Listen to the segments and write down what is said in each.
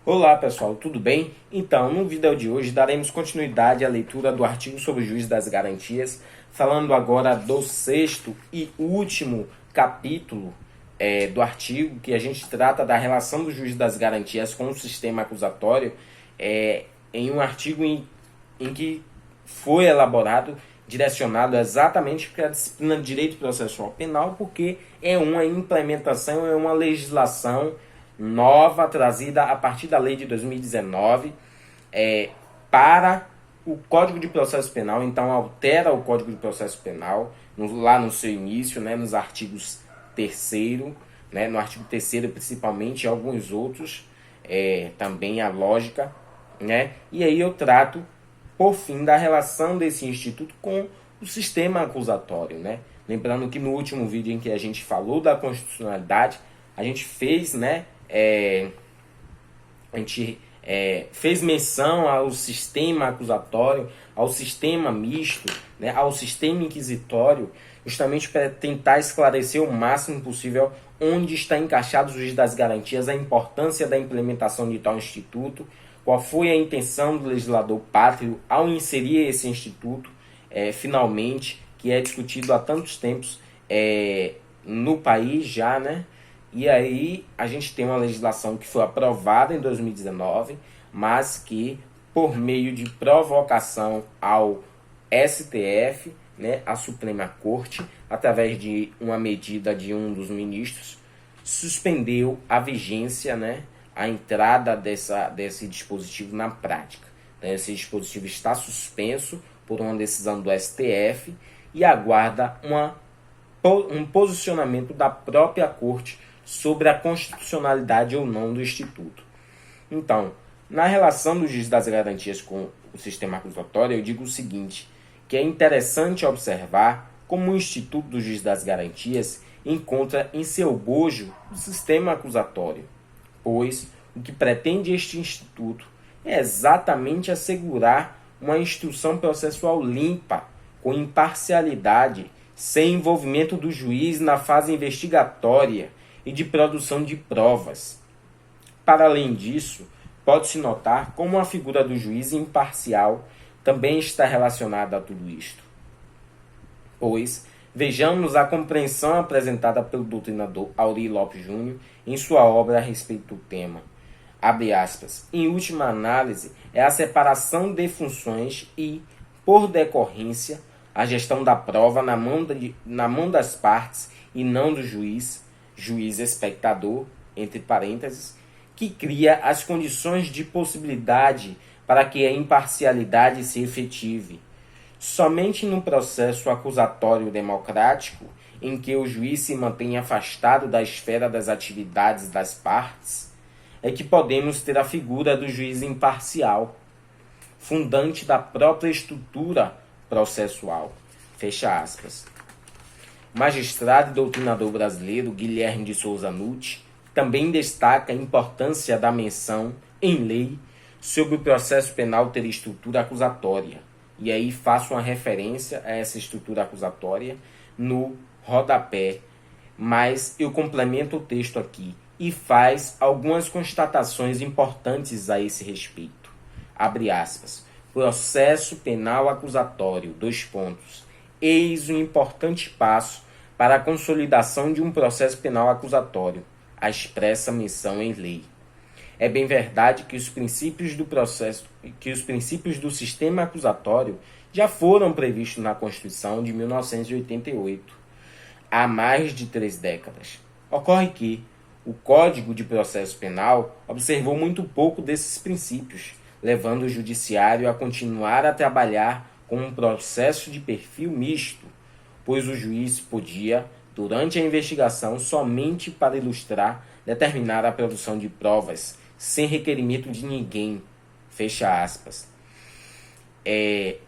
Olá pessoal, tudo bem? Então, no vídeo de hoje daremos continuidade à leitura do artigo sobre o juiz das garantias, falando agora do sexto e último capítulo do artigo, que a gente trata da relação do juiz das garantias com o sistema acusatório, em um artigo em que foi elaborado, direcionado exatamente para a disciplina de direito processual penal, porque é uma implementação, é uma legislação nova trazida a partir da lei de 2019 para o Código de Processo Penal. Então altera o Código de Processo Penal lá no seu início, nos artigos 3º, no artigo 3º principalmente, e alguns outros, também a lógica, e aí eu trato por fim da relação desse instituto com o sistema acusatório, Lembrando que no último vídeo em que a gente falou da constitucionalidade, a gente fez, fez menção ao sistema acusatório, ao sistema misto, ao sistema inquisitório, justamente para tentar esclarecer o máximo possível onde está encaixado o juiz das garantias, a importância da implementação de tal instituto, qual foi a intenção do legislador pátrio ao inserir esse instituto, finalmente, que é discutido há tantos tempos no país já, E aí a gente tem uma legislação que foi aprovada em 2019, mas que, por meio de provocação ao STF, a Suprema Corte, através de uma medida de um dos ministros, suspendeu a vigência, a entrada desse dispositivo na prática. Esse dispositivo está suspenso por uma decisão do STF e aguarda um posicionamento da própria Corte sobre a constitucionalidade ou não do Instituto. Então, na relação do juiz das garantias com o sistema acusatório, eu digo o seguinte, que é interessante observar como o Instituto do Juiz das Garantias encontra em seu bojo o sistema acusatório, pois o que pretende este Instituto é exatamente assegurar uma instrução processual limpa, com imparcialidade, sem envolvimento do juiz na fase investigatória e de produção de provas. Para além disso, pode-se notar como a figura do juiz imparcial também está relacionada a tudo isto. Pois, vejamos a compreensão apresentada pelo doutrinador Aury Lopes Júnior em sua obra a respeito do tema. Abre aspas, em última análise, é a separação de funções e, por decorrência, a gestão da prova na mão das partes e não do juiz espectador, entre parênteses, que cria as condições de possibilidade para que a imparcialidade se efetive. Somente no processo acusatório democrático, em que o juiz se mantém afastado da esfera das atividades das partes, é que podemos ter a figura do juiz imparcial, fundante da própria estrutura processual. Fecha aspas. O magistrado e doutrinador brasileiro Guilherme de Souza Nutti também destaca a importância da menção em lei sobre o processo penal ter estrutura acusatória. E aí faço uma referência a essa estrutura acusatória no rodapé, mas eu complemento o texto aqui e faz algumas constatações importantes a esse respeito. Abre aspas. Processo penal acusatório, 2 pontos. Eis um importante passo para a consolidação de um processo penal acusatório, a expressa menção em lei. É bem verdade que os princípios do sistema acusatório já foram previstos na Constituição de 1988, há mais de 3 décadas. Ocorre que o Código de Processo Penal observou muito pouco desses princípios, levando o judiciário a continuar a trabalhar com um processo de perfil misto, pois o juiz podia, durante a investigação, somente para ilustrar, determinar a produção de provas, sem requerimento de ninguém. Fecha aspas.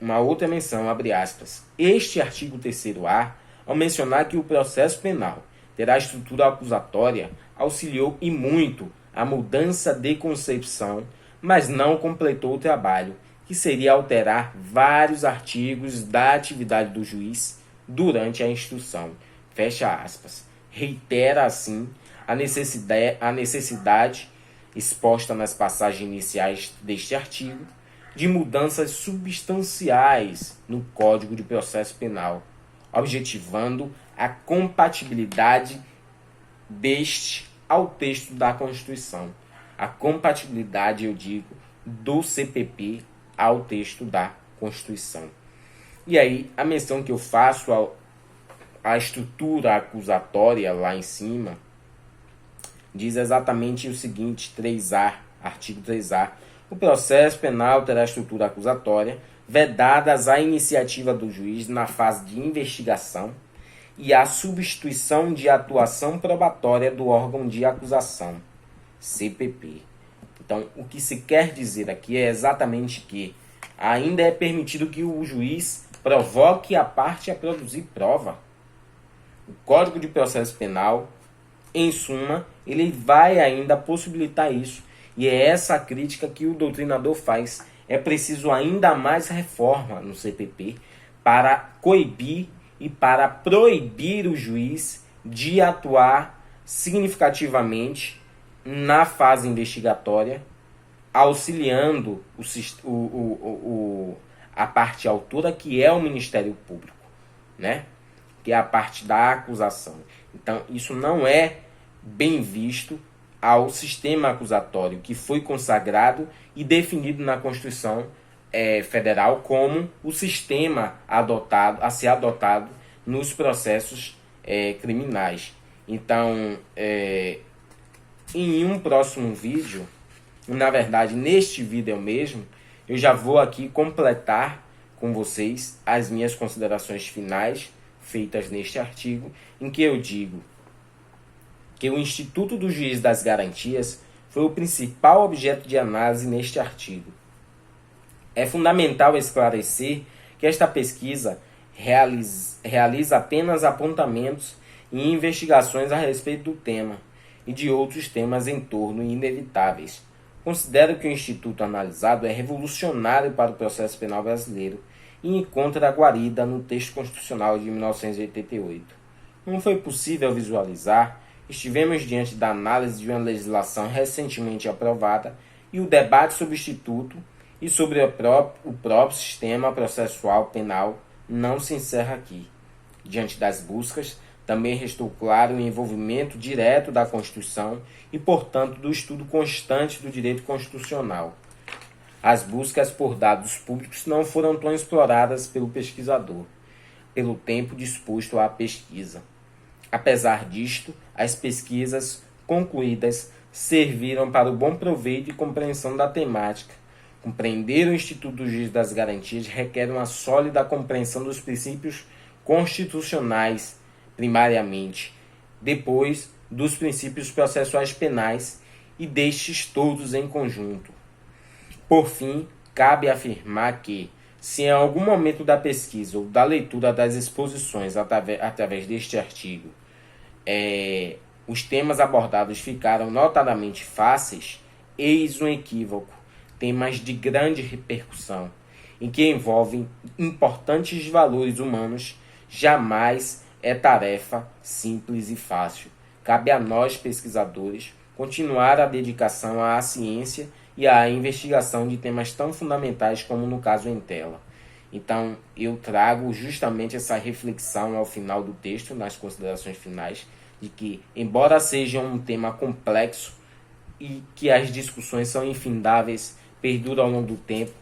Uma outra menção, abre aspas. Este artigo 3º-A, ao mencionar que o processo penal terá estrutura acusatória, auxiliou e muito a mudança de concepção, mas não completou o trabalho, que seria alterar vários artigos da atividade do juiz durante a instrução. Fecha aspas. Reitera, assim, a necessidade exposta nas passagens iniciais deste artigo, de mudanças substanciais no Código de Processo Penal, objetivando a compatibilidade deste ao texto da Constituição. A compatibilidade, eu digo, do CPP ao texto da Constituição. E aí, a menção que eu faço à estrutura acusatória lá em cima, diz exatamente o seguinte, 3A, artigo 3A. O processo penal terá estrutura acusatória, vedadas a iniciativa do juiz na fase de investigação e a substituição de atuação probatória do órgão de acusação, CPP. Então, o que se quer dizer aqui é exatamente que ainda é permitido que o juiz provoque a parte a produzir prova. O Código de Processo Penal, em suma, ele vai ainda possibilitar isso. E é essa a crítica que o doutrinador faz. É preciso ainda mais reforma no CPP para coibir e para proibir o juiz de atuar significativamente na fase investigatória, auxiliando a parte autora, que é o Ministério Público, né? Que é a parte da acusação. Então, isso não é bem visto ao sistema acusatório que foi consagrado e definido na Constituição Federal como o sistema a ser adotado nos processos criminais. Então, em um próximo vídeo, na verdade neste vídeo mesmo, eu já vou aqui completar com vocês as minhas considerações finais feitas neste artigo, em que eu digo que o Instituto do Juiz das Garantias foi o principal objeto de análise neste artigo. É fundamental esclarecer que esta pesquisa realiza apenas apontamentos e investigações a respeito do tema e de outros temas em torno inevitáveis. Considero que o Instituto analisado é revolucionário para o processo penal brasileiro e encontra a guarida no texto constitucional de 1988. Como foi possível visualizar, estivemos diante da análise de uma legislação recentemente aprovada e o debate sobre o Instituto e sobre o próprio sistema processual penal não se encerra aqui. Diante das buscas, também restou claro o envolvimento direto da Constituição e, portanto, do estudo constante do direito constitucional. As buscas por dados públicos não foram tão exploradas pelo pesquisador, pelo tempo disposto à pesquisa. Apesar disto, as pesquisas concluídas serviram para o bom proveito e compreensão da temática. Compreender o Instituto do Juiz das Garantias requer uma sólida compreensão dos princípios constitucionais, primariamente, depois dos princípios processuais penais e destes todos em conjunto. Por fim, cabe afirmar que, se em algum momento da pesquisa ou da leitura das exposições através deste artigo, os temas abordados ficaram notadamente fáceis, eis um equívoco. Temas de grande repercussão, em que envolvem importantes valores humanos, jamais é tarefa simples e fácil. Cabe a nós, pesquisadores, continuar a dedicação à ciência e à investigação de temas tão fundamentais como no caso em tela. Então, eu trago justamente essa reflexão ao final do texto, nas considerações finais, de que, embora seja um tema complexo e que as discussões são infindáveis, perduram ao longo do tempo,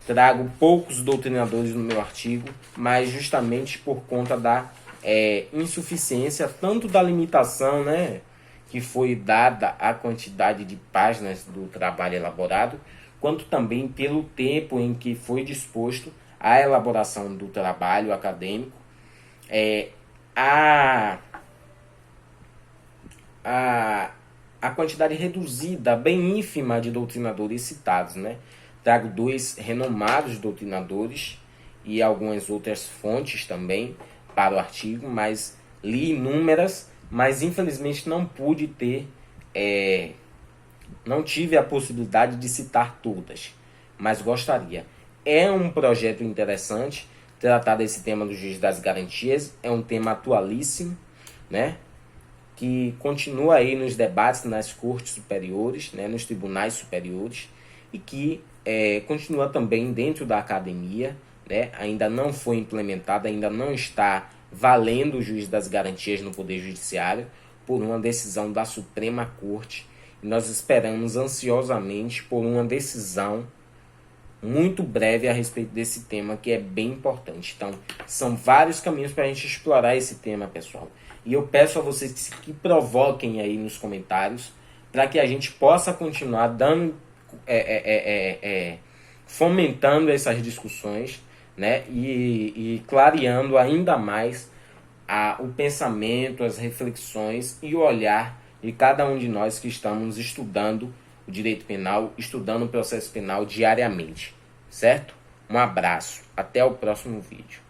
trago poucos doutrinadores no meu artigo, mas justamente por conta da insuficiência, tanto da limitação, né, que foi dada à quantidade de páginas do trabalho elaborado, quanto também pelo tempo em que foi disposto a elaboração do trabalho acadêmico, a quantidade reduzida, bem ínfima de doutrinadores citados, né? Trago 2 renomados doutrinadores e algumas outras fontes também para o artigo, mas li inúmeras, mas infelizmente não pude não tive a possibilidade de citar todas, mas gostaria. É um projeto interessante tratar desse tema do juiz das garantias, é um tema atualíssimo, né? que continua aí nos debates nas cortes superiores, né, nos tribunais superiores, e que continua também dentro da academia, né, ainda não foi implementada, ainda não está valendo o juiz das garantias no Poder Judiciário por uma decisão da Suprema Corte. E nós esperamos ansiosamente por uma decisão muito breve a respeito desse tema, que é bem importante. Então, são vários caminhos para a gente explorar esse tema, pessoal. E eu peço a vocês que provoquem aí nos comentários para que a gente possa continuar dando, fomentando essas discussões, né? E clareando ainda mais o pensamento, as reflexões e o olhar de cada um de nós que estamos estudando o direito penal, estudando o processo penal diariamente, certo? Um abraço, até o próximo vídeo.